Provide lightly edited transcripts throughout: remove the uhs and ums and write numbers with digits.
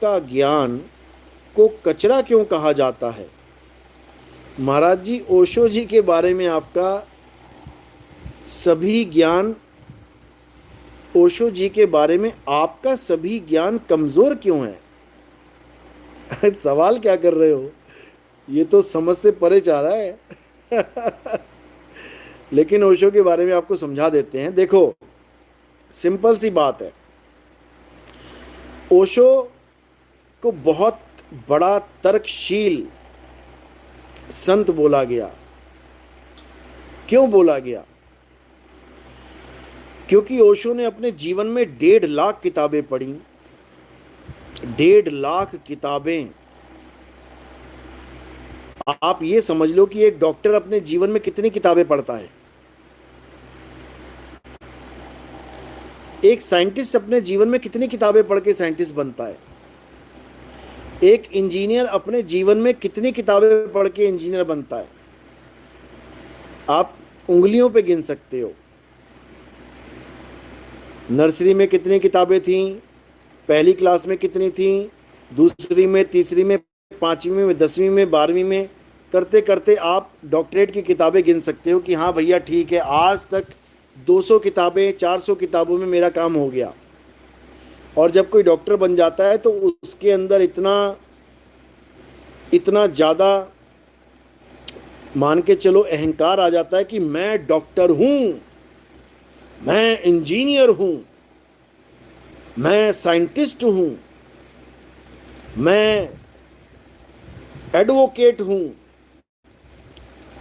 का ज्ञान को कचरा क्यों कहा जाता है? महाराज जी, ओशो जी के बारे में आपका सभी ज्ञान, ओशो जी के बारे में आपका सभी ज्ञान कमजोर क्यों है? सवाल क्या कर रहे हो? ये तो समझ से परे जा रहा है। लेकिन ओशो के बारे में आपको समझा देते हैं। देखो, सिंपल सी बात है। ओशो को बहुत बड़ा तर्कशील संत बोला गया। क्यों बोला गया? क्योंकि ओशो ने अपने जीवन में 1.5 लाख किताबें पढ़ी। 1.5 लाख किताबें। आप ये समझ लो कि एक डॉक्टर अपने जीवन में कितनी किताबें पढ़ता है। एक साइंटिस्ट अपने जीवन में कितनी किताबें पढ़ के साइंटिस्ट बनता है। एक इंजीनियर अपने जीवन में कितनी किताबें पढ़ के इंजीनियर बनता है। आप उंगलियों पे गिन सकते हो। नर्सरी में कितनी किताबें थीं, पहली क्लास में कितनी थीं, दूसरी में, तीसरी में, 5वीं में, 10वीं में, 12वीं में, करते करते आप डॉक्टरेट की किताबें गिन सकते हो कि हाँ भैया ठीक है, आज तक 200 किताबें, 400 किताबों में मेरा काम हो गया। और जब कोई डॉक्टर बन जाता है तो उसके अंदर इतना ज़्यादा, मान के चलो, अहंकार आ जाता है कि मैं डॉक्टर हूँ, मैं इंजीनियर हूँ, मैं साइंटिस्ट हूँ, मैं एडवोकेट हूँ,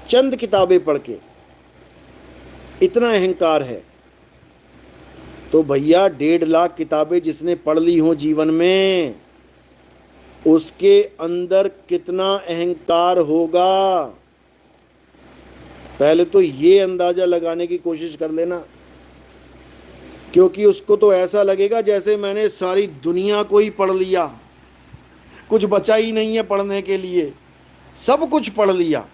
चंद किताबें पढ़ के। इतना अहंकार है। तो भैया 1.5 लाख किताबें जिसने पढ़ ली हो जीवन में, उसके अंदर कितना अहंकार होगा, पहले तो ये अंदाजा लगाने की कोशिश कर लेना। क्योंकि उसको तो ऐसा लगेगा जैसे मैंने सारी दुनिया को ही पढ़ लिया, कुछ बचा ही नहीं है पढ़ने के लिए, सब कुछ पढ़ लिया।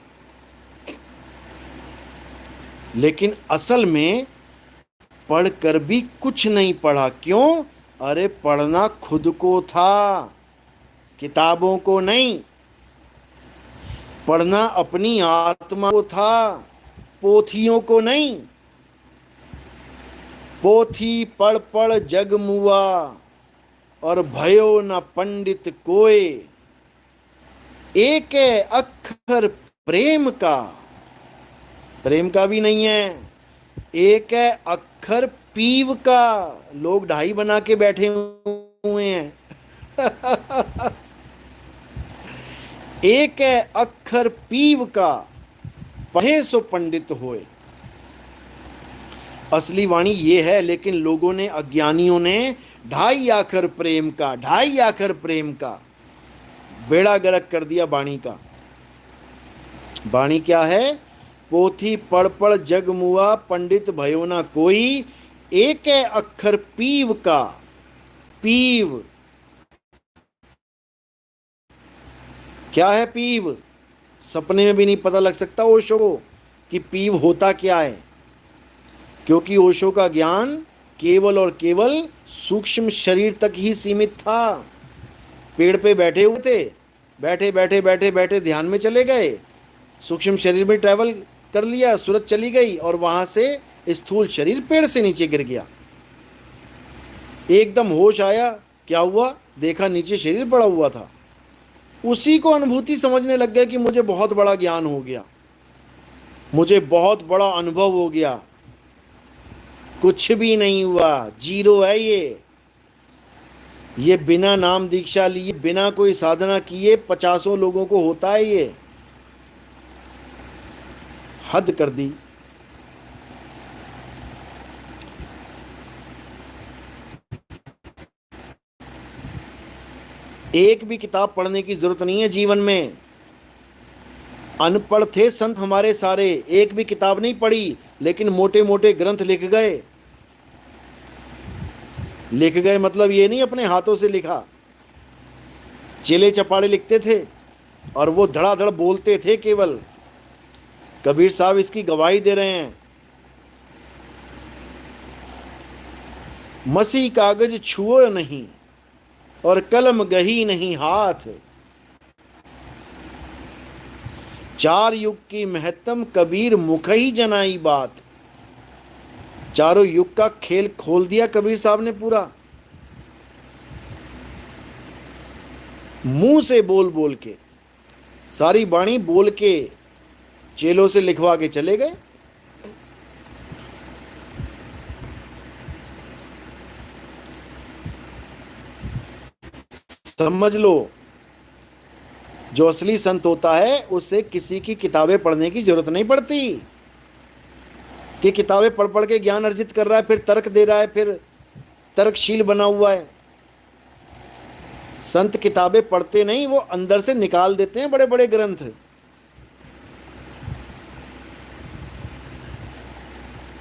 लेकिन असल में पढ़कर भी कुछ नहीं पढ़ा। क्यों? अरे पढ़ना खुद को था, किताबों को नहीं। पढ़ना अपनी आत्मा को था, पोथियों को नहीं। पोथी पढ़ पढ़ जग मुआ, और भयो न पंडित कोय। एक अक्षर प्रेम का, प्रेम का भी नहीं है, एक है अक्षर पीव का। लोग ढाई बना के बैठे हुए हैं। एक है अक्षर पीव का, पढ़े सो पंडित होए। असली वाणी ये है, लेकिन लोगों ने, अज्ञानियों ने 2.5 अक्षर प्रेम का, 2.5 अक्षर प्रेम का बेड़ा गर्क कर दिया वाणी का। वाणी क्या है? पोथी पढ़ पढ़ जग मुआ, पंडित भयो ना कोई। एक है अक्षर पीव का। पीव क्या है? पीव सपने में भी नहीं पता लग सकता ओशो को कि पीव होता क्या है। क्योंकि ओशो का ज्ञान केवल और केवल सूक्ष्म शरीर तक ही सीमित था। पेड़ पे बैठे हुए थे, बैठे बैठे बैठे बैठे ध्यान में चले गए, सूक्ष्म शरीर में ट्रैवल कर लिया, सूरत चली गई, और वहां से स्थूल शरीर पेड़ से नीचे गिर गया। एकदम होश आया, क्या हुआ? देखा नीचे शरीर पड़ा हुआ था। उसी को अनुभूति समझने लग गए कि मुझे बहुत बड़ा ज्ञान हो गया, मुझे बहुत बड़ा अनुभव हो गया। कुछ भी नहीं हुआ, जीरो है ये बिना नाम दीक्षा लिए, बिना कोई साधना किए 50 लोगों को होता है। ये हद कर दी। एक भी किताब पढ़ने की जरूरत नहीं है जीवन में। अनपढ़ थे संत हमारे सारे, एक भी किताब नहीं पढ़ी, लेकिन मोटे मोटे ग्रंथ लिख गए। लिख गए मतलब ये नहीं अपने हाथों से लिखा। चेले चपाड़े लिखते थे और वो धड़ाधड़ बोलते थे केवल। कबीर साहब इसकी गवाही दे रहे हैं। मसी कागज छुओ नहीं, और कलम गही नहीं हाथ। चार युग की महत्तम कबीर मुख ही जनाई बात। चारों युग का खेल खोल दिया कबीर साहब ने पूरा, मुंह से बोल बोल के, सारी बाणी बोल के चेलों से लिखवा के चले गए। समझ लो, जो असली संत होता है उसे किसी की किताबें पढ़ने की जरूरत नहीं पड़ती कि किताबें पढ़ पढ़ के ज्ञान अर्जित कर रहा है, फिर तर्क दे रहा है, फिर तर्कशील बना हुआ है। संत किताबें पढ़ते नहीं, वो अंदर से निकाल देते हैं बड़े बड़े ग्रंथ।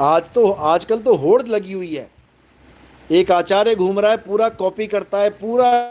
आजकल तो होड़ लगी हुई है, एक आचार्य घूम रहा है, पूरा कॉपी करता है, पूरा